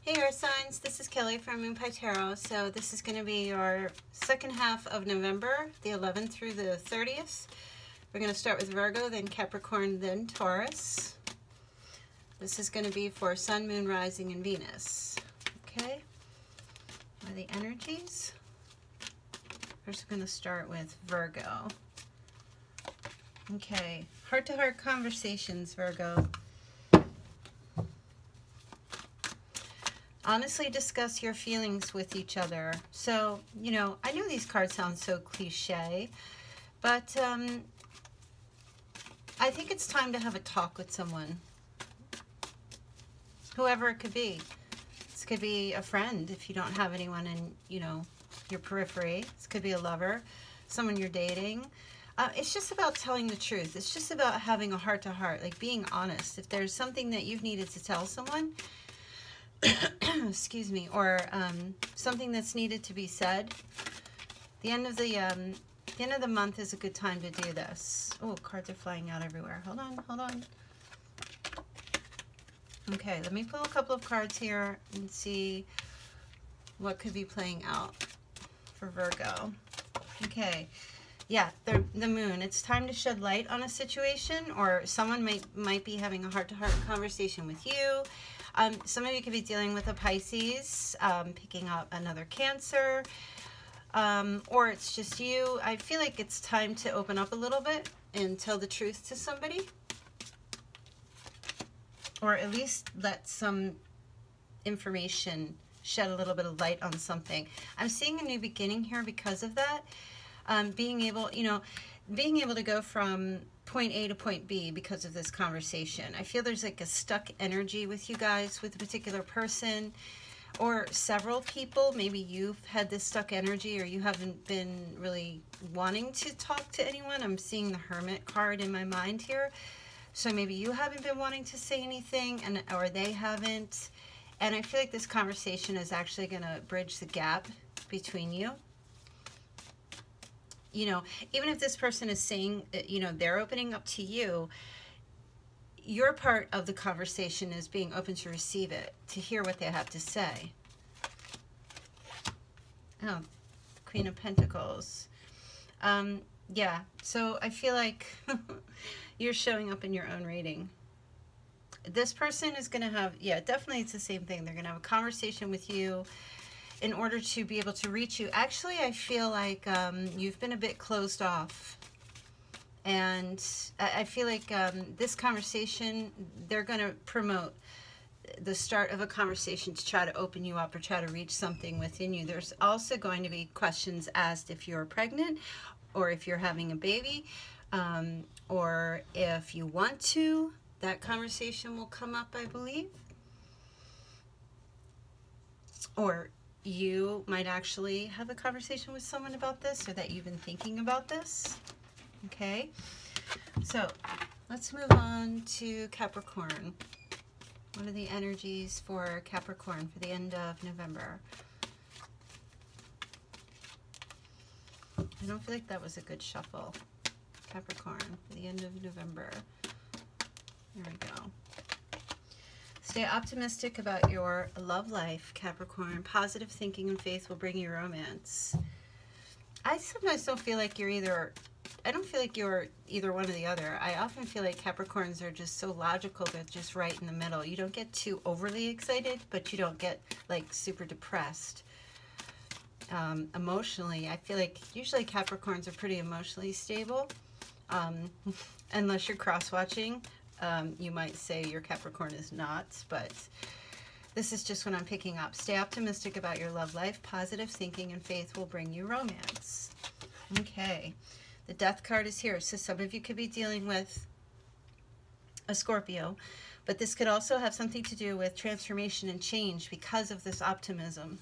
Hey Earth Signs, this is Kelly from Moon Pie Tarot. So this is going to be your second half of November, the 11th through the 30th. We're going to start with Virgo, then Capricorn, then Taurus. This is going to be for Sun, Moon, Rising, and Venus. Okay, what are the energies? First we're going to start with Virgo. Okay, heart-to-heart conversations, Virgo. Honestly discuss your feelings with each other. So, you know, I know these cards sound so cliche, but I think it's time to have a talk with someone. Whoever it could be. This could be a friend if you don't have anyone in, you know, your periphery. This could be a lover, someone you're dating. It's just about telling the truth. It's just about having a heart-to-heart, like being honest. If there's something that you've needed to tell someone, excuse me, or something that's needed to be said, the end of the month is a good time to do this. Oh, cards are flying out everywhere. Hold on. Okay, let me pull a couple of cards here and see what could be playing out for Virgo. Okay, yeah, the moon. It's time to shed light on a situation, or someone might be having a heart-to-heart conversation with you. Some of you could be dealing with a Pisces, picking up another Cancer, or it's just you. I feel like it's time to open up a little bit and tell the truth to somebody, or at least let some information shed a little bit of light on something. I'm seeing a new beginning here because of that. Being able to go from point A to point B because of this conversation. I feel there's like a stuck energy with you guys, with a particular person or several people. Maybe you've had this stuck energy, or you haven't been really wanting to talk to anyone. I'm seeing the Hermit card in my mind here. So maybe you haven't been wanting to say anything, or they haven't. And I feel like this conversation is actually going to bridge the gap between you. You know, even if this person is saying, you know, they're opening up to you, your part of the conversation is being open to receive it, to hear what they have to say. Oh, Queen of Pentacles. Yeah, so I feel like you're showing up in your own reading. This person is going to have, yeah, definitely it's the same thing. They're going to have a conversation with you in order to be able to reach you. Actually, I feel like you've been a bit closed off. And I feel like this conversation, they're going to promote the start of a conversation to try to open you up or try to reach something within you. There's also going to be questions asked if you're pregnant, or if you're having a baby, or if you want to. That conversation will come up, I believe. Or you might actually have a conversation with someone about this, or that you've been thinking about this. Okay, so let's move on to Capricorn. What are the energies for Capricorn for the end of November? I don't feel like that was a good shuffle. Capricorn for the end of November. There we go. Stay optimistic about your love life, Capricorn. Positive thinking and faith will bring you romance. I sometimes don't feel like you're either, I don't feel like you're either one or the other. I often feel like Capricorns are just so logical, they're just right in the middle. You don't get too overly excited, but you don't get like super depressed. Emotionally, I feel like usually Capricorns are pretty emotionally stable. Unless you're cross-watching. You might say your Capricorn is not, but this is just what I'm picking up. Stay optimistic about your love life. Positive thinking and faith will bring you romance. Okay, the Death card is here. So some of you could be dealing with a Scorpio, but this could also have something to do with transformation and change because of this optimism.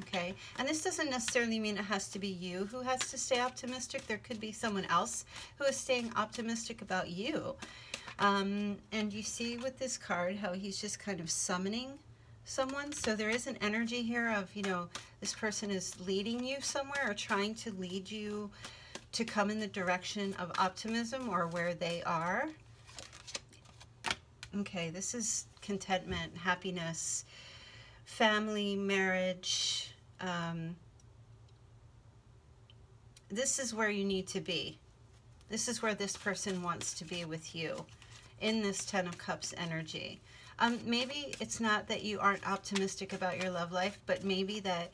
Okay, and this doesn't necessarily mean it has to be you who has to stay optimistic. There could be someone else who is staying optimistic about you. And you see with this card how he's just kind of summoning someone. So there is an energy here of, you know, this person is leading you somewhere, or trying to lead you to come in the direction of optimism, or where they are. Okay, this is contentment, happiness, family, marriage. This is where you need to be. This is where this person wants to be with you in this 10 of Cups energy. Maybe it's not that you aren't optimistic about your love life, but maybe that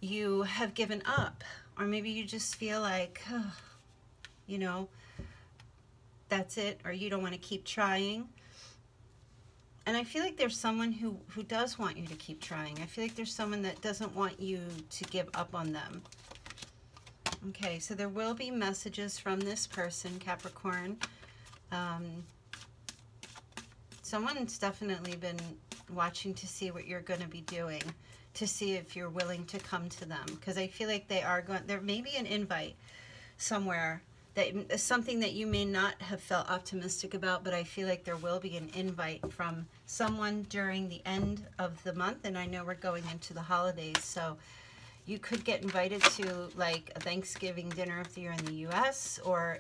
you have given up, or maybe you just feel like, oh, you know, that's it, or you don't want to keep trying. And I feel like there's someone who does want you to keep trying. I feel like there's someone that doesn't want you to give up on them. Okay, so there will be messages from this person, Capricorn. Someone's definitely been watching to see what you're going to be doing, to see if you're willing to come to them. Because I feel like they are going, there may be an invite somewhere, that something that you may not have felt optimistic about, but I feel like there will be an invite from someone during the end of the month. And I know we're going into the holidays, so you could get invited to like a Thanksgiving dinner if you're in the US, or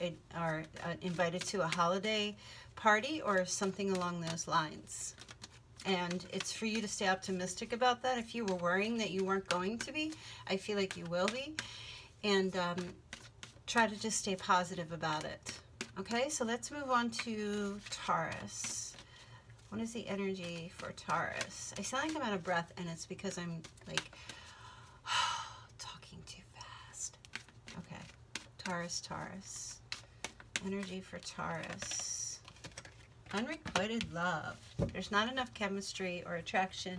invited to a holiday party or something along those lines. And it's for you to stay optimistic about that. If you were worrying that you weren't going to be, I feel like you will be. And try to just stay positive about it. Okay, so let's move on to Taurus. What is the energy for Taurus? I sound like I'm out of breath, and it's because I'm like talking too fast. Okay, Taurus. Energy for Taurus. Unrequited love. There's not enough chemistry or attraction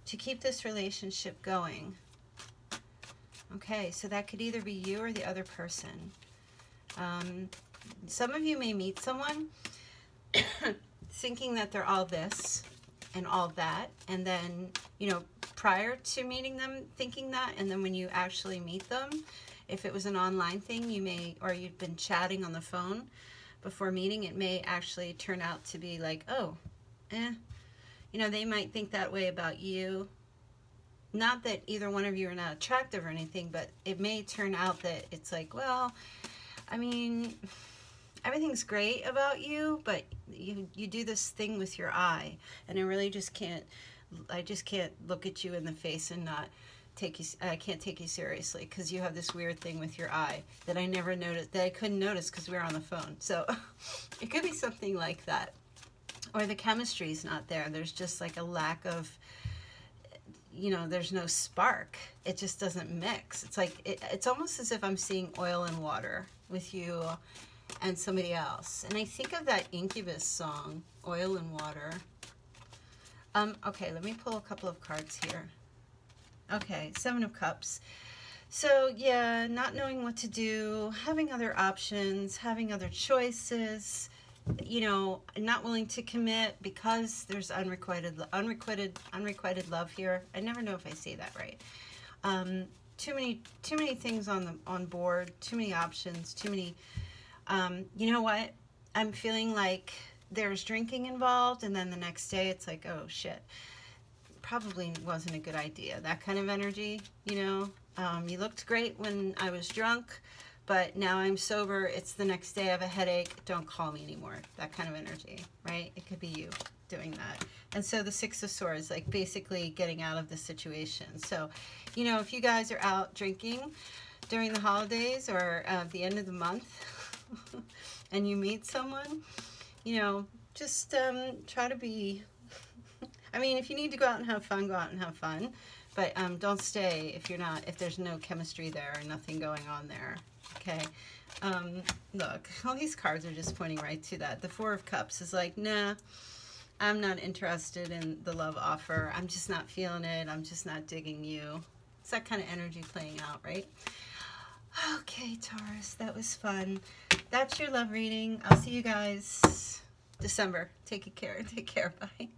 to keep this relationship going. Okay, so that could either be you or the other person. Some of you may meet someone thinking that they're all this and all that, and then, you know, prior to meeting them thinking that, and then when you actually meet them, if it was an online thing, you may, or you've been chatting on the phone before meeting, it may actually turn out to be like, oh, you know, they might think that way about you. Not that either one of you are not attractive or anything, but it may turn out that it's like, well, I mean, everything's great about you, but you do this thing with your eye, and I really just can't, I just can't look at you in the face and not take you, I can't take you seriously because you have this weird thing with your eye that I never noticed, that I couldn't notice because we were on the phone. So it could be something like that. Or the chemistry's not there. There's just like a lack of, you know, there's no spark. It just doesn't mix. It's like, it's almost as if I'm seeing oil and water with you and somebody else. And I think of that Incubus song, Oil and Water. Okay, let me pull a couple of cards here. Okay, 7 of Cups. So yeah, not knowing what to do, having other options, having other choices, you know, not willing to commit because there's unrequited love here. I never know if I say that right. Too many things on board, too many options, too many. You know what? I'm feeling like there's drinking involved, and then the next day it's like, oh shit, probably wasn't a good idea. That kind of energy, you know. You looked great when I was drunk, but now I'm sober, it's the next day, I have a headache, don't call me anymore. That kind of energy, right? It could be you doing that. And so the 6 of Swords, like basically getting out of the situation. So, you know, if you guys are out drinking during the holidays or at the end of the month and you meet someone, you know, just try to be, I mean, if you need to go out and have fun, go out and have fun. But don't stay if there's no chemistry there or nothing going on there. Okay, look, all these cards are just pointing right to that. The 4 of Cups is like, nah, I'm not interested in the love offer. I'm just not feeling it. I'm just not digging you. It's that kind of energy playing out, right? Okay, Taurus, that was fun. That's your love reading. I'll see you guys December. Take care. Bye.